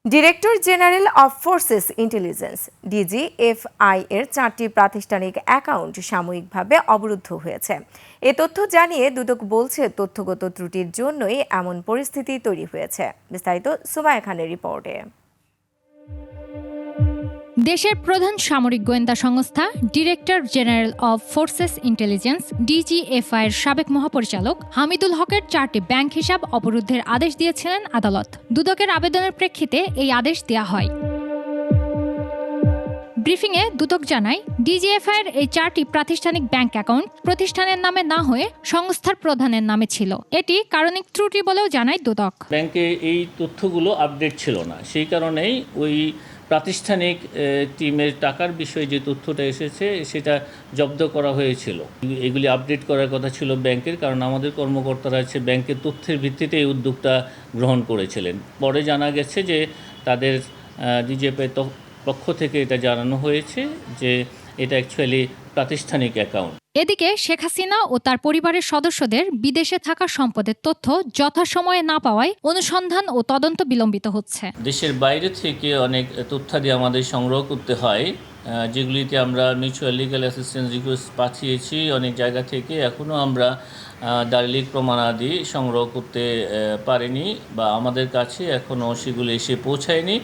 Director general of forces intelligence DGFI এর 4টি প্রাতিষ্ঠানিক অ্যাকাউন্ট সাময়িকভাবে অবরুদ্ধ হয়েছে। এ তথ্য জানিয়ে দুদক বলছে তথ্যগত ত্রুটির জন্যই এমন পরিস্থিতি তৈরি হয়েছে। বিস্তারিত সুমাইয়া খানের রিপোর্টে। দেশের প্রধান সামরিক গোয়েন্দা সংস্থা director general of forces intelligence DGFI এর সাবেক মহাপরিচালক হামিদুল হকের 4টি ব্যাংক হিসাব অবরুদ্ধের আদেশ দিয়েছিলেন আদালত। দুদকের আবেদনের প্রেক্ষিতে এই আদেশ দেওয়া হয়। ব্রিফিংয়ে দুদক জানায়, ডিজিএফআই এর এই 4টি প্রাতিষ্ঠানিক ব্যাংক অ্যাকাউন্ট প্রতিষ্ঠানের নামে না হয়ে সংস্থার প্রধানের নামে ছিল। এটি কারণিক ত্রুটি বলেও জানায় দুদক। ব্যাংকে এই তথ্যগুলো আপডেট ছিল না, সেই কারণেই ওই প্রাতিষ্ঠানিক টিমের টাকার বিষয়ে যে তথ্যটা এসেছে সেটা জব্দ করা হয়েছিল। এগুলি আপডেট করার কথা ছিল ব্যাংকের, কারণ আমাদের কর্মকর্তারা আছে ব্যাংকের তথ্যের ভিত্তিতে এই উদ্যোগটা গ্রহণ করেছিলেন। পরে জানা গেছে যে তাদের ডিজিএফআই পক্ষ থেকে এটা জানানো হয়েছে যে এটা অ্যাকচুয়ালি প্রাতিষ্ঠানিক অ্যাকাউন্ট। এদিকে শেখ হাসিনা ও তার পরিবারের সদস্যদের বিদেশে থাকা সম্পদের তথ্য যথাসময়ে না পাওয়ায় অনুসন্ধান ও তদন্ত বিলম্বিত হচ্ছে। দেশের বাইরে থেকে অনেক তথ্যাদি আমাদের সংগ্রহ করতে হয়, যেগুলিতে আমরা মিউচুয়াল লিগ্যাল অ্যাসিস্ট্যান্স রিকোয়েস্ট পাঠিয়েছি অনেক জায়গা থেকে। এখনও আমরা দালিলিক প্রমাণাদি সংগ্রহ করতে পারিনি বা আমাদের কাছে এখনও সেগুলো এসে পৌঁছায়নি,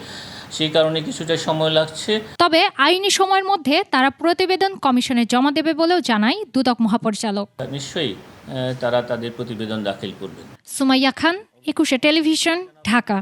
সেই কারণে কিছুটা সময় লাগছে। তবে আইনি সময়ের মধ্যে তারা প্রতিবেদন কমিশনে জমা দেবে বলেও জানায় দুদক মহাপরিচালক। নিশ্চয়ই তারা তাদের প্রতিবেদন দাখিল করবেন। সুমাইয়া খান, 21 টেলিভিশন, ঢাকা।